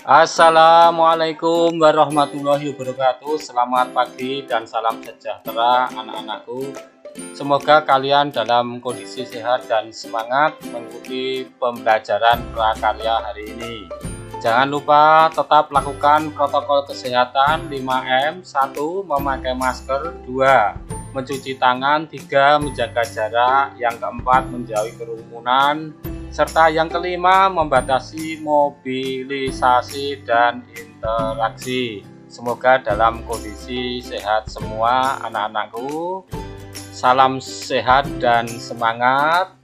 Assalamualaikum warahmatullahi wabarakatuh. Selamat pagi dan salam sejahtera anak-anakku. Semoga kalian dalam kondisi sehat dan semangat mengikuti pembelajaran prakarya hari ini. Jangan lupa tetap lakukan protokol kesehatan 5M. 1. Memakai masker. 2. Mencuci tangan. 3. Menjaga jarak. Yang keempat, menjauhi kerumunan. Serta yang kelima, membatasi mobilisasi dan interaksi. Semoga dalam kondisi sehat semua anak-anakku. Salam sehat dan semangat.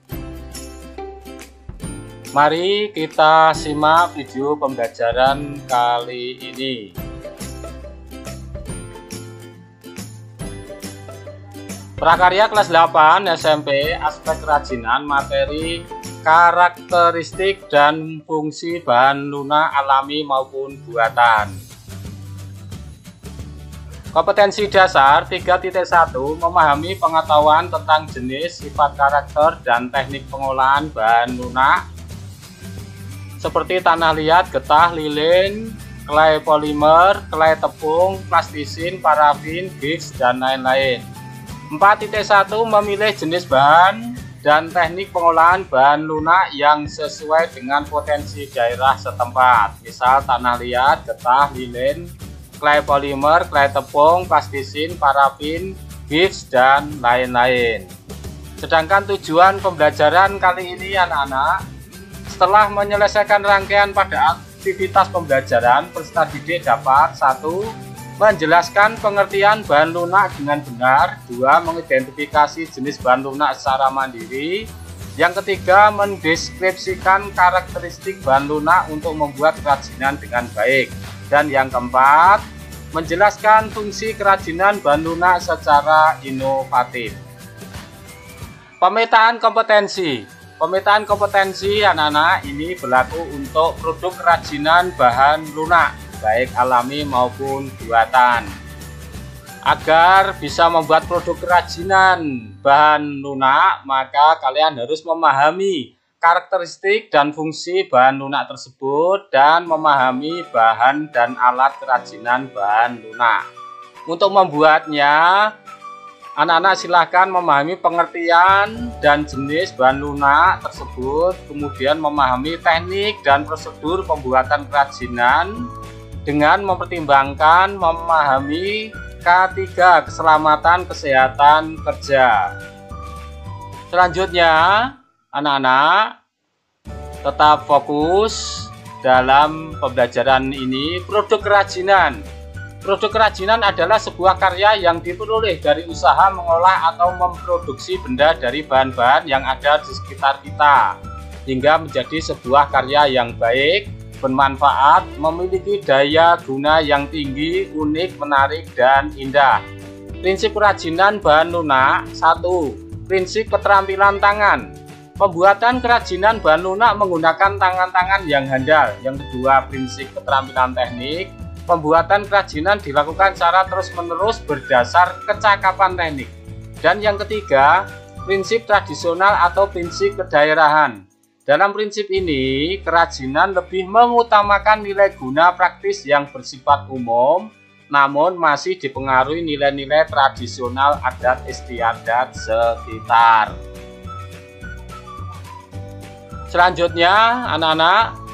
Mari kita simak video pembelajaran kali ini. Prakarya kelas 8 SMP, aspek kerajinan, materi, karakteristik dan fungsi bahan lunak alami maupun buatan. Kompetensi dasar 3.1, memahami pengetahuan tentang jenis, sifat, karakter, dan teknik pengolahan bahan lunak seperti tanah liat, getah, lilin, clay polimer, clay tepung, plastisin, parafin, gips, dan lain-lain. 4.1, memilih jenis bahan dan teknik pengolahan bahan lunak yang sesuai dengan potensi daerah setempat, misal tanah liat, getah, lilin, clay polimer, clay tepung, plastisin, parafin, gips, dan lain-lain. Sedangkan tujuan pembelajaran kali ini anak-anak, setelah menyelesaikan rangkaian pada aktivitas pembelajaran, peserta didik dapat 1. Menjelaskan pengertian bahan lunak dengan benar. 2. Mengidentifikasi jenis bahan lunak secara mandiri. Yang ketiga, mendeskripsikan karakteristik bahan lunak untuk membuat kerajinan dengan baik. Dan yang keempat, menjelaskan fungsi kerajinan bahan lunak secara inovatif. Pemetaan kompetensi. Pemetaan kompetensi anak-anak ini berlaku untuk produk kerajinan bahan lunak, baik alami maupun buatan. Agar bisa membuat produk kerajinan bahan lunak, maka kalian harus memahami karakteristik dan fungsi bahan lunak tersebut dan memahami bahan dan alat kerajinan bahan lunak. Untuk membuatnya, anak-anak silahkan memahami pengertian dan jenis bahan lunak tersebut, kemudian memahami teknik dan prosedur pembuatan kerajinan, dengan mempertimbangkan memahami K3, keselamatan kesehatan kerja. Selanjutnya, anak-anak tetap fokus dalam pembelajaran ini. Produk kerajinan. Produk kerajinan adalah sebuah karya yang diperoleh dari usaha mengolah atau memproduksi benda dari bahan-bahan yang ada di sekitar kita, hingga menjadi sebuah karya yang baik, bermanfaat, memiliki daya guna yang tinggi, unik, menarik, dan indah. Prinsip kerajinan bahan lunak. 1. Prinsip keterampilan tangan. Pembuatan kerajinan bahan lunak menggunakan tangan-tangan yang handal. Yang kedua, prinsip keterampilan teknik. Pembuatan kerajinan dilakukan secara terus-menerus berdasar kecakapan teknik. Dan yang ketiga, prinsip tradisional atau prinsip kedaerahan. Dalam prinsip ini, kerajinan lebih mengutamakan nilai guna praktis yang bersifat umum, namun masih dipengaruhi nilai-nilai tradisional adat istiadat sekitar. Selanjutnya, anak-anak,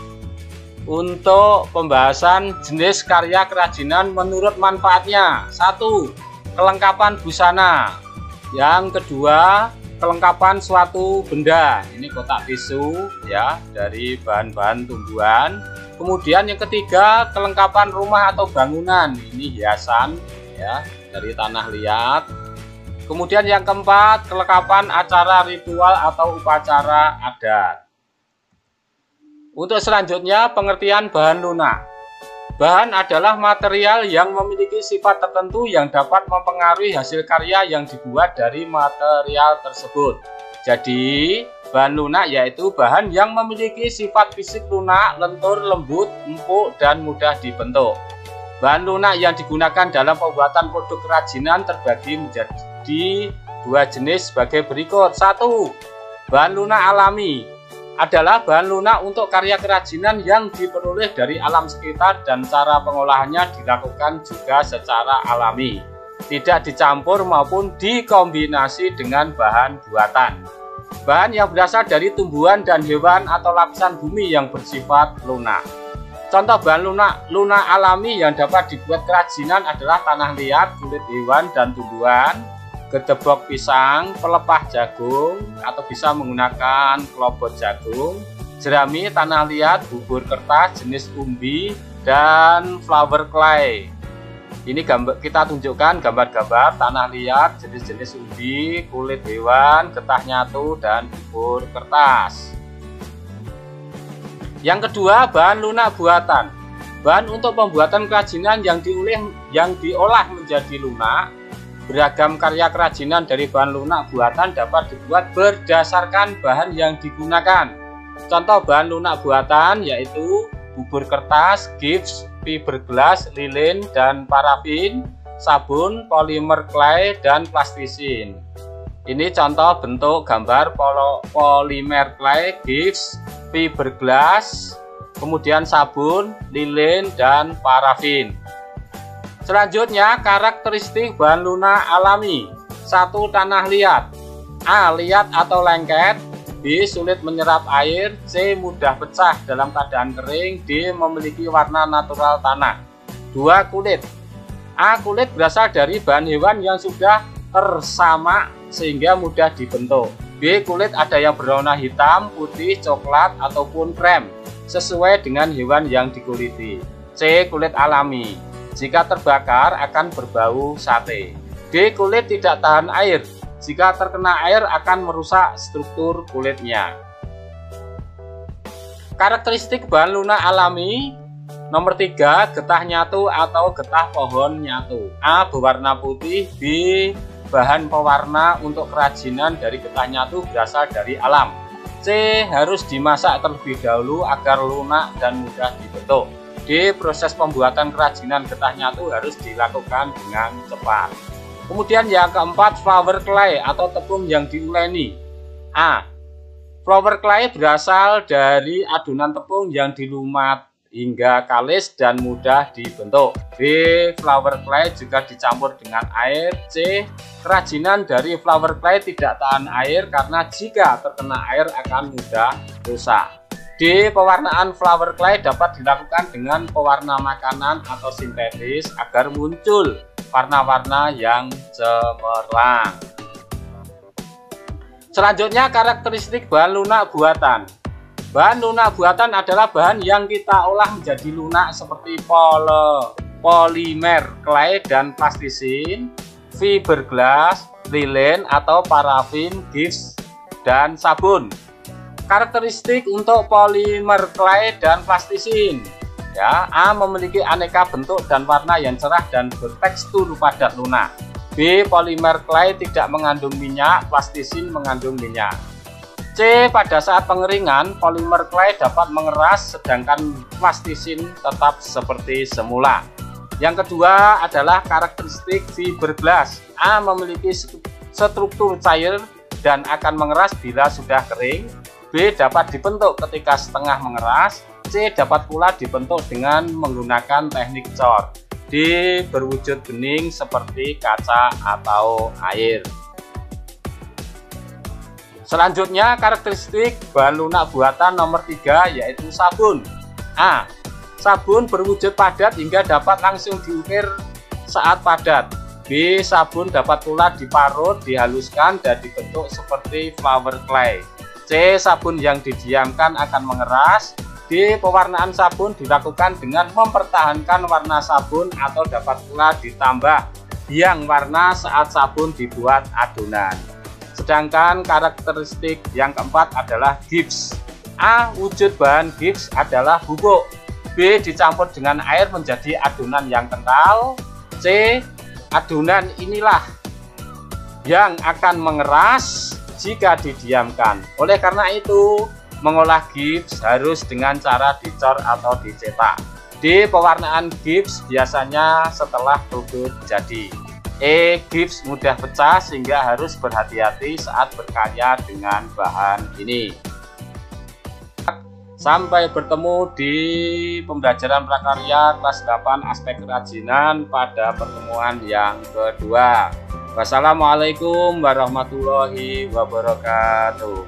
untuk pembahasan jenis karya kerajinan menurut manfaatnya. 1. Kelengkapan busana. Yang kedua, kelengkapan suatu benda. Ini kotak tisu ya, dari bahan-bahan tumbuhan. Kemudian yang ketiga, kelengkapan rumah atau bangunan. Ini hiasan ya, dari tanah liat. Kemudian yang keempat, kelengkapan acara ritual atau upacara adat. Untuk selanjutnya, pengertian bahan lunak. Bahan adalah material yang memiliki sifat tertentu yang dapat mempengaruhi hasil karya yang dibuat dari material tersebut. Jadi, bahan lunak yaitu bahan yang memiliki sifat fisik lunak, lentur, lembut, empuk, dan mudah dibentuk. Bahan lunak yang digunakan dalam pembuatan produk kerajinan terbagi menjadi dua jenis sebagai berikut. 1. Bahan lunak alami. adalah bahan lunak untuk karya kerajinan yang diperoleh dari alam sekitar dan cara pengolahannya dilakukan juga secara alami, tidak dicampur maupun dikombinasi dengan bahan buatan. Bahan yang berasal dari tumbuhan dan hewan atau lapisan bumi yang bersifat lunak. Contoh bahan lunak alami yang dapat dibuat kerajinan adalah tanah liat, kulit hewan dan tumbuhan, gedebok pisang, pelepah jagung atau bisa menggunakan kelobot jagung, jerami, tanah liat, bubur kertas jenis umbi, dan flower clay. Ini kita tunjukkan gambar-gambar tanah liat, jenis-jenis umbi, kulit hewan, getah nyatu, dan bubur kertas. Yang kedua, bahan lunak buatan. Bahan untuk pembuatan kerajinan yang diolah menjadi lunak. Beragam karya kerajinan dari bahan lunak buatan dapat dibuat berdasarkan bahan yang digunakan. Contoh bahan lunak buatan yaitu bubur kertas, gips, fiberglass, lilin, dan parafin, sabun, polimer clay, dan plastisin. Ini contoh bentuk gambar polimer clay, gips, fiberglass, kemudian sabun, lilin, dan parafin. Selanjutnya, karakteristik bahan lunak alami. 1. Tanah liat. A. Liat atau lengket. B. Sulit menyerap air. C. Mudah pecah dalam keadaan kering. D. Memiliki warna natural tanah. 2. Kulit. A. Kulit berasal dari bahan hewan yang sudah tersamak sehingga mudah dibentuk. B. Kulit ada yang berwarna hitam, putih, coklat, ataupun krem sesuai dengan hewan yang dikuliti. C. Kulit alami. Jika terbakar akan berbau sate. D. Kulit tidak tahan air. Jika terkena air akan merusak struktur kulitnya. Karakteristik bahan lunak alami. Nomor 3, getah nyatu atau getah pohon nyatu. A. Berwarna putih. B. Bahan pewarna untuk kerajinan dari getah nyatu berasal dari alam. C. Harus dimasak terlebih dahulu agar lunak dan mudah dibentuk. D. Proses pembuatan kerajinan getah nyatu harus dilakukan dengan cepat. Kemudian yang keempat, flower clay atau tepung yang diuleni. A. Flower clay berasal dari adonan tepung yang dilumat hingga kalis dan mudah dibentuk. B. Flower clay juga dicampur dengan air. C. Kerajinan dari flower clay tidak tahan air karena jika terkena air akan mudah rusak. D. Pewarnaan flower clay dapat dilakukan dengan pewarna makanan atau sintetis agar muncul warna-warna yang cemerlang. Selanjutnya, karakteristik bahan lunak buatan. Bahan lunak buatan adalah bahan yang kita olah menjadi lunak seperti polimer clay dan plastisin, fiberglass, lilin atau parafin, gips, dan sabun. Karakteristik untuk polimer clay dan plastisin. Ya, A. Memiliki aneka bentuk dan warna yang cerah dan bertekstur padat lunak. B. Polimer clay tidak mengandung minyak, plastisin mengandung minyak. C. Pada saat pengeringan, polimer clay dapat mengeras sedangkan plastisin tetap seperti semula. Yang kedua adalah karakteristik fiberglass. A. Memiliki struktur cair dan akan mengeras bila sudah kering. B. Dapat dibentuk ketika setengah mengeras. C. Dapat pula dibentuk dengan menggunakan teknik cor. D. Berwujud bening seperti kaca atau air. Selanjutnya, karakteristik bahan lunak buatan nomor 3 yaitu sabun. A. Sabun berwujud padat hingga dapat langsung diukir saat padat. B. Sabun dapat pula diparut, dihaluskan, dan dibentuk seperti flower clay. C. Sabun yang didiamkan akan mengeras. D. Pewarnaan sabun dilakukan dengan mempertahankan warna sabun atau dapat pula ditambah biang warna saat sabun dibuat adonan. Sedangkan karakteristik yang keempat adalah gips. A. Wujud bahan gips adalah bubuk. B. Dicampur dengan air menjadi adonan yang kental. C. Adonan inilah yang akan mengeras jika didiamkan. Oleh karena itu, mengolah gips harus dengan cara dicor atau dicetak. D. Pewarnaan gips biasanya setelah produk jadi. E. Gips mudah pecah sehingga harus berhati-hati saat berkarya dengan bahan ini. Sampai bertemu di pembelajaran prakarya kelas 8 aspek kerajinan pada pertemuan yang kedua. Wassalamualaikum warahmatullahi wabarakatuh.